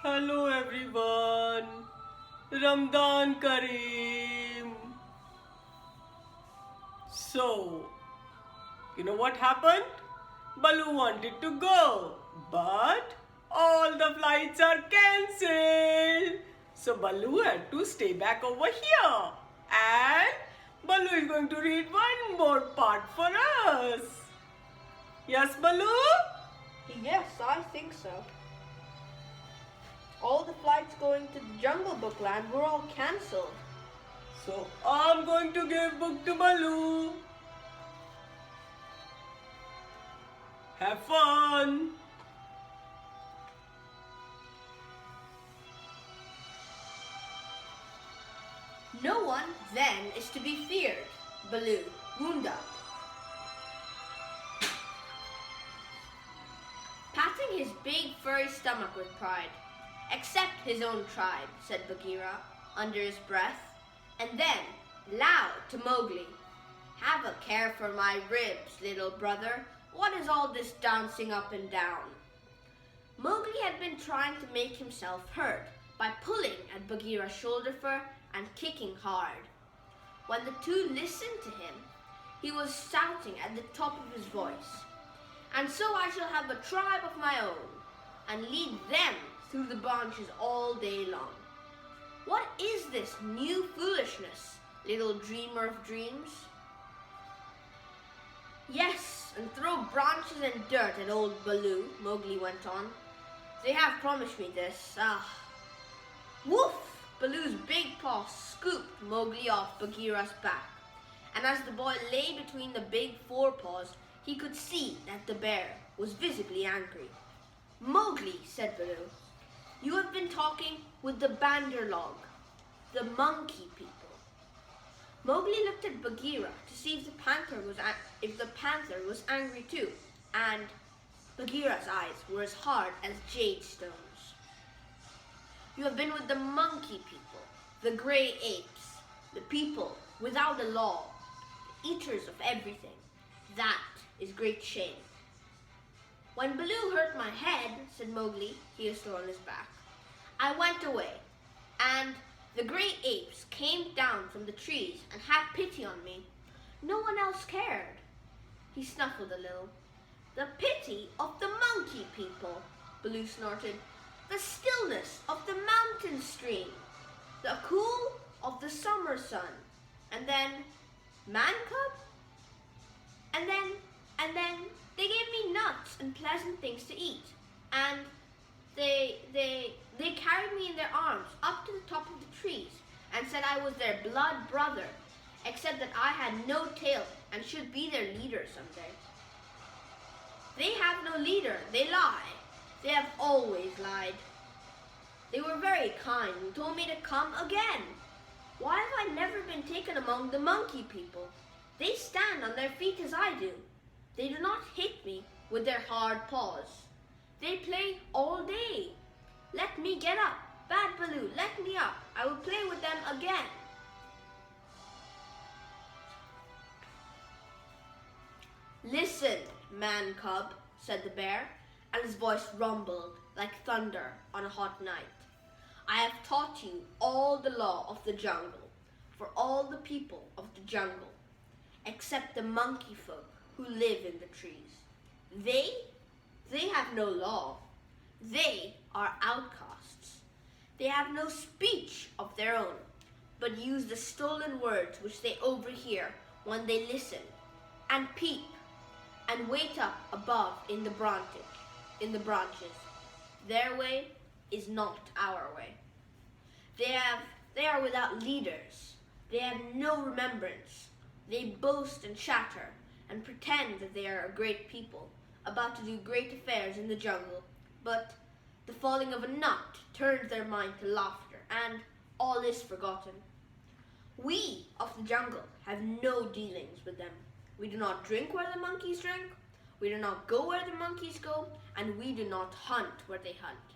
Hello everyone. Ramadan Kareem. So, you know what happened? Baloo wanted to go, but all the flights are cancelled. So Baloo had to stay back over here. And Baloo is going to read one more part for us. Yes, Baloo? Yes, I think so. All the flights going to the Jungle Book Land were all cancelled. So I'm going to give book to Baloo. Have fun. No one then is to be feared. Baloo wound up. Patting his big furry stomach with pride. Except his own tribe, said Bagheera under his breath, and then, loud to Mowgli, have a care for my ribs, little brother. What is all this dancing up and down? Mowgli had been trying to make himself heard by pulling at Bagheera's shoulder fur and kicking hard. When the two listened to him, he was shouting at the top of his voice, "And so I shall have a tribe of my own, and lead them through the branches all day long. What is this new foolishness, little dreamer of dreams?" "Yes, and throw branches and dirt at old Baloo," Mowgli went on. "They have promised me this. Woof! Baloo's big paw scooped Mowgli off Bagheera's back, and as the boy lay between the big forepaws, he could see that the bear was visibly angry. "Mowgli," said Baloo, "you have been talking with the Banderlog, the monkey people." Mowgli looked at Bagheera to see if the panther was angry too, and Bagheera's eyes were as hard as jade stones. "You have been with the monkey people, the grey apes, the people without a law, the eaters of everything. That is great shame." "When Baloo hurt my head," said Mowgli, he was still on his back, "I went away, and the grey apes came down from the trees and had pity on me. No one else cared." He snuffled a little. "The pity of the monkey people," Baloo snorted. "The stillness of the mountain stream, the cool of the summer sun, and then man cub? And then they gave me nuts and pleasant things to eat, and they carried me in their arms up to the top of the trees and said I was their blood brother, except that I had no tail and should be their leader someday. They have no leader, they lie. They have always lied. They were very kind and told me to come again. Why have I never been taken among the monkey people? They stand on their feet as I do. They do not hit me with their hard paws. They play all day. Let me get up. Bad Baloo, let me up. I will play with them again." "Listen, man cub," said the bear, and his voice rumbled like thunder on a hot night. "I have taught you all the law of the jungle for all the people of the jungle, except the monkey folk who live in the trees. They have no law. They are outcasts. They have no speech of their own, but use the stolen words which they overhear when they listen, and peep, and wait up above in the branches. Their way is not our way. They are without leaders. They have no remembrance. They boast and chatter and pretend that they are a great people, about to do great affairs in the jungle, but the falling of a nut turns their mind to laughter, and all is forgotten. We of the jungle have no dealings with them. We do not drink where the monkeys drink, we do not go where the monkeys go, and we do not hunt where they hunt.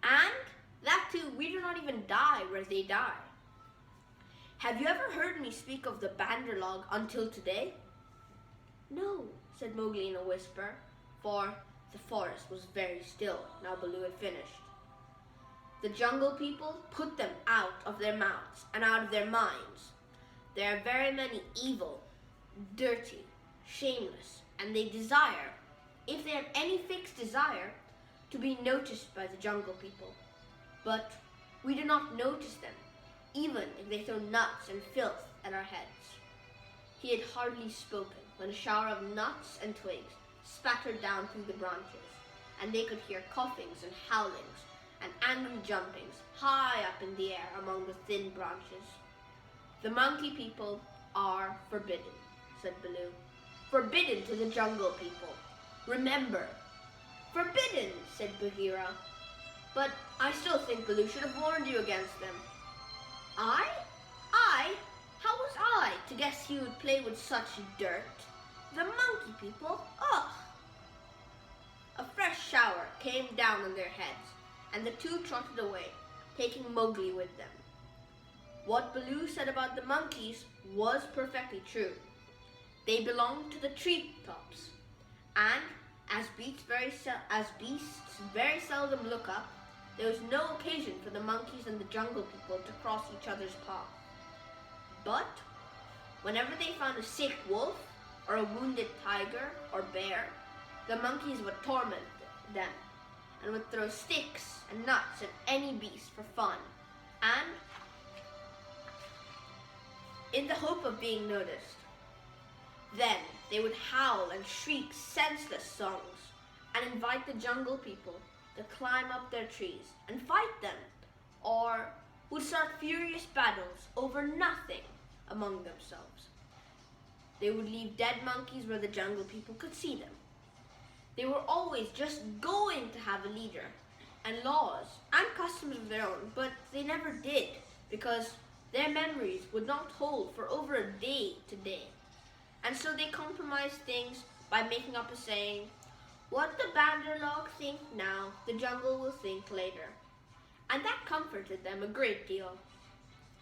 And that too, we do not even die where they die. Have you ever heard me speak of the Banderlog until today?" "No," said Mowgli in a whisper, for the forest was very still now Baloo had finished. The jungle people put them out of their mouths and out of their minds. There are very many evil, dirty, shameless, and they desire, if they have any fixed desire, to be noticed by the jungle people. But we do not notice them, even if they throw nuts and filth at our heads. He had hardly spoken when a shower of nuts and twigs spattered down through the branches, and they could hear coughings and howlings and angry jumpings high up in the air among the thin branches. The monkey people are forbidden, said Baloo. Forbidden to the jungle people. Remember. Forbidden, said Bagheera. But I still think Baloo should have warned you against them. I? How was I to guess he would play with such dirt? The monkey people? Ugh! A fresh shower came down on their heads, and the two trotted away, taking Mowgli with them. What Baloo said about the monkeys was perfectly true. They belonged to the tree tops, and as beasts very seldom look up, there was no occasion for the monkeys and the jungle people to cross each other's path. But whenever they found a sick wolf or a wounded tiger or bear, the monkeys would torment them and would throw sticks and nuts at any beast for fun, and in the hope of being noticed. Then they would howl and shriek senseless songs and invite the jungle people to climb up their trees and fight them, or would start furious battles over nothing among themselves. They would leave dead monkeys where the jungle people could see them. They were always just going to have a leader and laws and customs of their own, but they never did, because their memories would not hold for over a day today. And so they compromised things by making up a saying, "What the Banderlog think now, the jungle will think later." And that comforted them a great deal.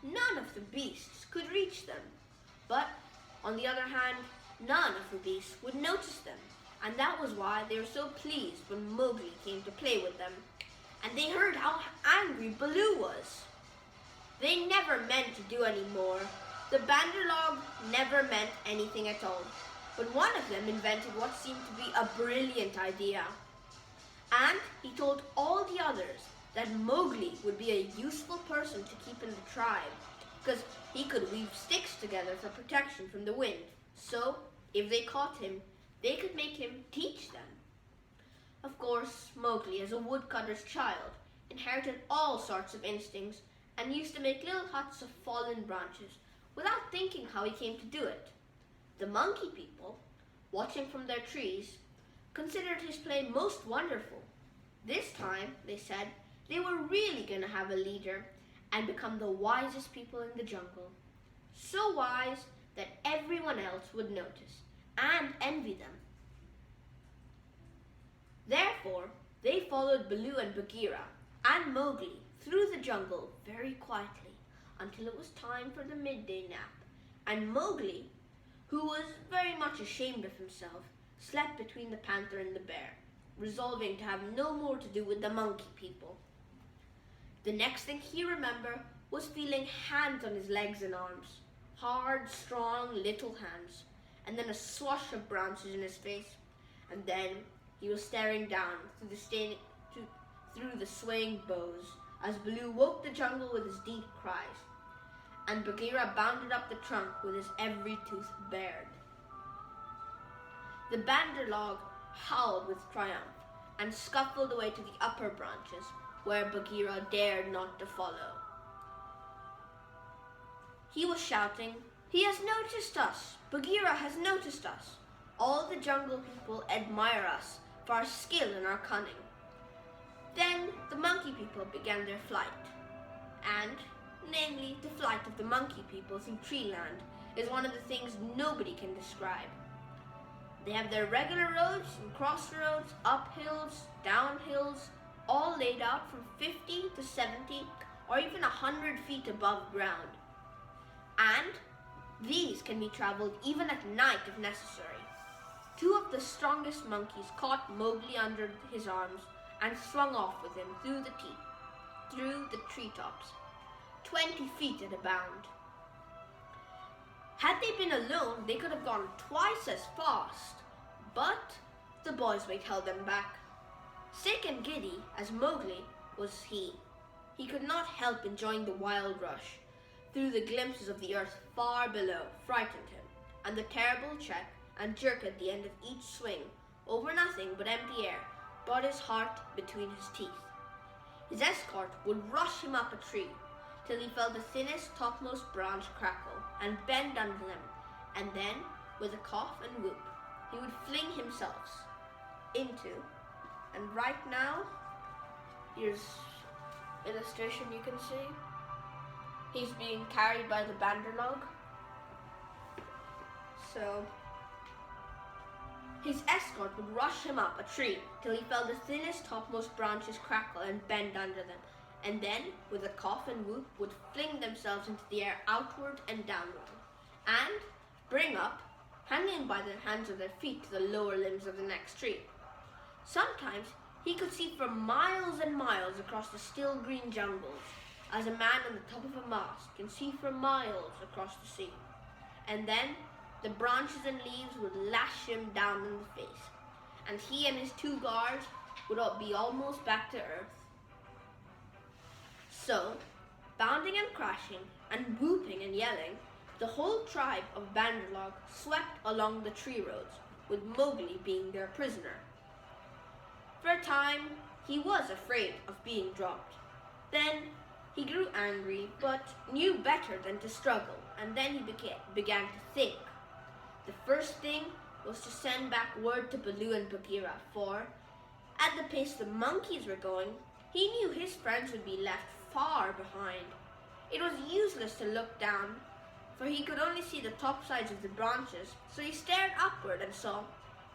None of the beasts could reach them, but on the other hand, none of the beasts would notice them, and that was why they were so pleased when Mowgli came to play with them, and they heard how angry Baloo was. They never meant to do any more. The Banderlog never meant anything at all, but one of them invented what seemed to be a brilliant idea, and he told all the others that Mowgli would be a useful person to keep in the tribe, because he could weave sticks together for protection from the wind. So, if they caught him, they could make him teach them. Of course, Mowgli, as a woodcutter's child, inherited all sorts of instincts and used to make little huts of fallen branches without thinking how he came to do it. The monkey people, watching from their trees, considered his play most wonderful. This time, they said, they were really going to have a leader and become the wisest people in the jungle. So wise that everyone else would notice and envy them. Therefore, they followed Baloo and Bagheera and Mowgli through the jungle very quietly until it was time for the midday nap, and Mowgli, who was very much ashamed of himself, slept between the panther and the bear, resolving to have no more to do with the monkey people. The next thing he remembered was feeling hands on his legs and arms, hard, strong little hands, and then a swash of branches in his face, and then he was staring down through the swaying boughs as Baloo woke the jungle with his deep cries, and Bagheera bounded up the trunk with his every tooth bared. The Banderlog howled with triumph and scuffled away to the upper branches, where Bagheera dared not to follow. He was shouting, "He has noticed us! Bagheera has noticed us! All the jungle people admire us for our skill and our cunning." Then the monkey people began their flight, and, namely, the flight of the monkey people through treeland is one of the things nobody can describe. They have their regular roads and crossroads, up hills, down hills, all laid out from 50 to 70 or even 100 feet above ground. And these can be traveled even at night if necessary. Two of the strongest monkeys caught Mowgli under his arms and swung off with him through the teeth. through the treetops, 20 feet at a bound. Had they been alone, they could have gone twice as fast, but the boy's weight held them back. Sick and giddy as Mowgli was he could not help enjoying the wild rush. Through the glimpses of the earth far below frightened him, and the terrible check and jerk at the end of each swing, over nothing but empty air, brought his heart between his teeth. His escort would rush him up a tree, till he felt the thinnest topmost branch crackle and bend under them, and then, with a cough and whoop, he would fling himself into, and right now, here's illustration you can see. He's being carried by the banderlog. So, his escort would rush him up a tree till he felt the thinnest topmost branches crackle and bend under them, and then, with a cough and whoop, would fling themselves into the air outward and downward, and bring up, hanging by the hands of their feet to the lower limbs of the next tree. Sometimes he could see for miles and miles across the still green jungles, as a man on the top of a mast can see for miles across the sea. And then the branches and leaves would lash him down in the face, and he and his two guards would be almost back to earth. So, bounding and crashing and whooping and yelling, the whole tribe of Banderlog swept along the tree roads, with Mowgli being their prisoner. For a time, he was afraid of being dropped. Then he grew angry, but knew better than to struggle, and then he began to think. The first thing was to send back word to Baloo and Bagheera, for, at the pace the monkeys were going, he knew his friends would be left far behind. It was useless to look down, for he could only see the top sides of the branches, so he stared upward and saw,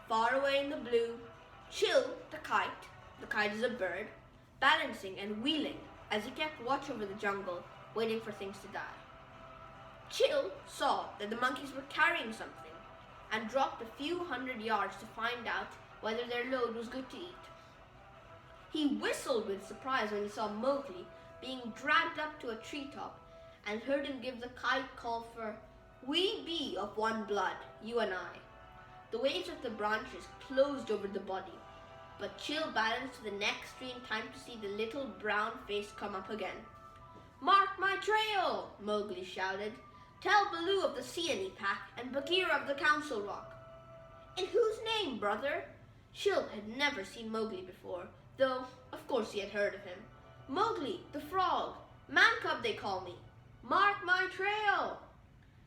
far away in the blue, Chill, the kite is a bird, balancing and wheeling as he kept watch over the jungle, waiting for things to die. Chill saw that the monkeys were carrying something, and dropped a few hundred yards to find out whether their load was good to eat. He whistled with surprise when he saw Mowgli being dragged up to a treetop, and heard him give the kite call for, "We be of one blood, you and I." The waves of the branches closed over the body, but Chill balanced to the next tree in time to see the little brown face come up again. "Mark my trail!" Mowgli shouted. "Tell Baloo of the Seeonee pack and Bagheera of the Council Rock." "In whose name, brother?" Chill had never seen Mowgli before, though of course he had heard of him. "Mowgli, the frog. Man cub they call me. Mark my trail!"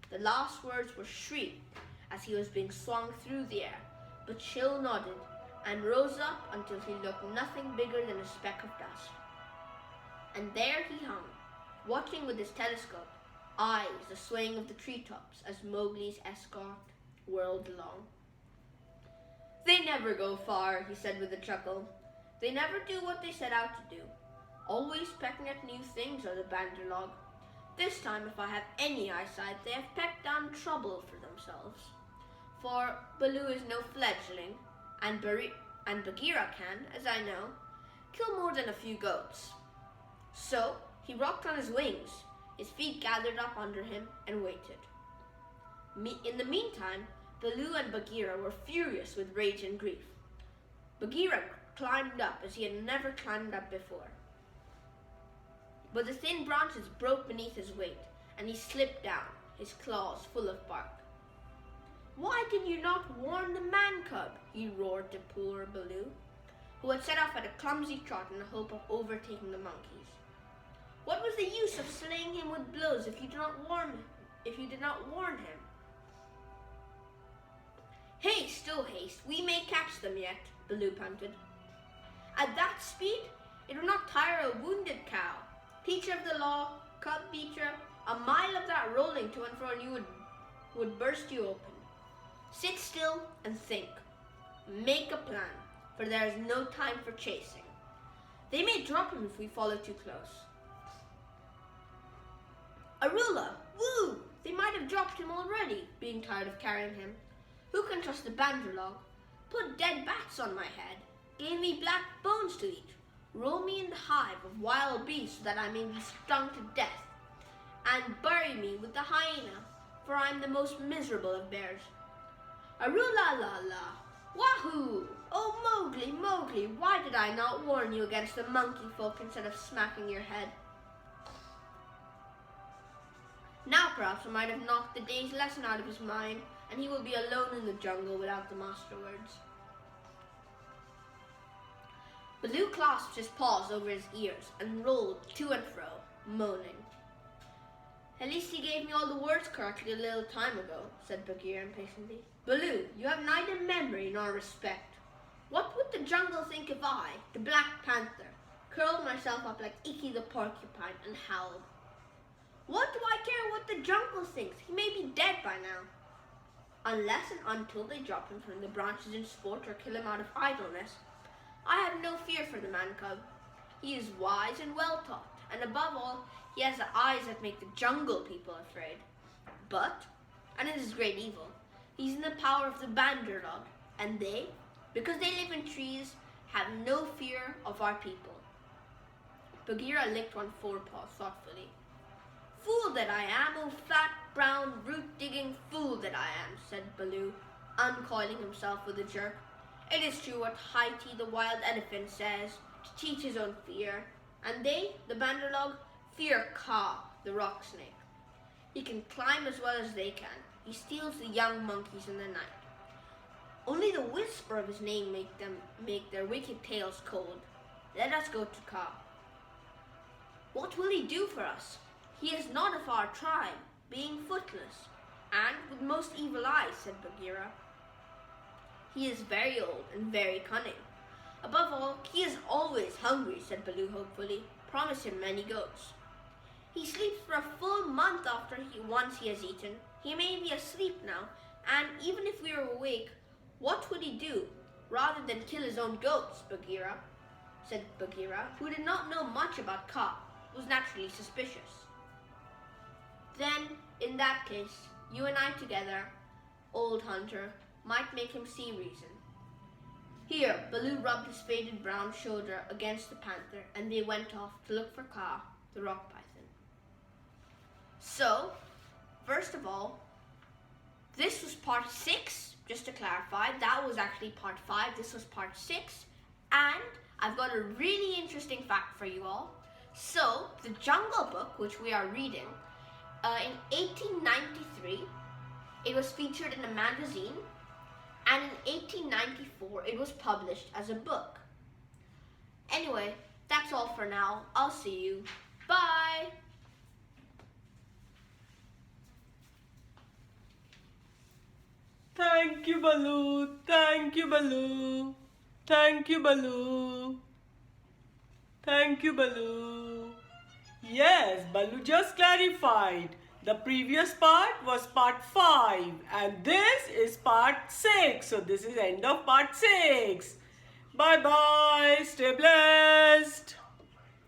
The last words were shrieked as he was being swung through the air, but Chill nodded and rose up until he looked nothing bigger than a speck of dust. And there he hung, watching with his telescope, eyes the swaying of the treetops as Mowgli's escort whirled along. "They never go far," he said with a chuckle. "They never do what they set out to do. Always pecking at new things are the Banderlog. This time, if I have any eyesight, they have pecked down trouble for themselves. For Baloo is no fledgling, and Bagheera can, as I know, kill more than a few goats." So he rocked on his wings, his feet gathered up under him, and waited. In the meantime, Baloo and Bagheera were furious with rage and grief. Bagheera climbed up as he had never climbed up before, but the thin branches broke beneath his weight, and he slipped down, his claws full of bark. "Why did you not warn the man-cub?" he roared to poor Baloo, who had set off at a clumsy trot in the hope of overtaking the monkeys. "What was the use of slaying him with blows if you did not warn him?" "Haste, oh haste, we may catch them yet," Baloo panted. "At that speed, it would not tire a wounded cow. Teacher of the law, cub beater, a mile of that rolling to and fro and you would burst you open. Sit still and think. Make a plan, for there is no time for chasing. They may drop him if we follow too close." "Arula, woo! They might have dropped him already, being tired of carrying him. Who can trust the Banderlog? Put dead bats on my head. Gave me black bones to eat. Roll me in the hive of wild beasts so that I may be stung to death, and bury me with the hyena, for I am the most miserable of bears. Aroo-la-la-la, wahoo! Oh Mowgli, Mowgli, why did I not warn you against the monkey folk instead of smacking your head? Now perhaps I might have knocked the day's lesson out of his mind, and he will be alone in the jungle without them afterwards. Baloo clasped his paws over his ears and rolled to and fro, moaning. At least he gave me all the words correctly a little time ago, said Bagheera impatiently. Baloo, you have neither memory nor respect. What would the jungle think if I, the Black Panther, curled myself up like Ikki the porcupine and howled? What do I care what the jungle thinks? He may be dead by now. Unless and until they drop him from the branches in sport or kill him out of idleness, I have no fear for the man-cub. He is wise and well-taught, and above all, he has the eyes that make the jungle people afraid. But, and it is great evil, he's in the power of the Banderlog, and they, because they live in trees, have no fear of our people. Bagheera licked one forepaw thoughtfully. Fool that I am, oh fat, brown, root-digging fool that I am, said Baloo, uncoiling himself with a jerk. It is true what Haiti the wild elephant says, to teach his own fear, and they, the Banderlog, fear Kaa, the rock snake. He can climb as well as they can. He steals the young monkeys in the night. Only the whisper of his name make their wicked tails cold. Let us go to Kaa. What will he do for us? He is not of our tribe, being footless, and with most evil eyes, said Bagheera. He is very old and very cunning. Above all, he is always hungry, said Baloo hopefully. Promise him many goats. He sleeps for a full month after once he has eaten. He may be asleep now, and even if we were awake, what would he do, rather than kill his own goats, Bagheera? Said Bagheera, who did not know much about Kaa, was naturally suspicious. Then, in that case, you and I together, old hunter, might make him see reason. Here, Baloo rubbed his faded brown shoulder against the panther, and they went off to look for Kaa, the rock python. So, first of all, this was part 6, just to clarify. That was actually part 5, this was part 6, and I've got a really interesting fact for you all. So, the Jungle Book, which we are reading, in 1893, it was featured in a magazine, and in 1894, it was published as a book. Anyway, that's all for now. I'll see you. Bye! Thank you, Baloo. Thank you, Baloo. Thank you, Baloo. Thank you, Baloo. Yes, Baloo just clarified. The previous part was part 5 and this is part 6. So this is end of part 6. Bye bye. Stay blessed.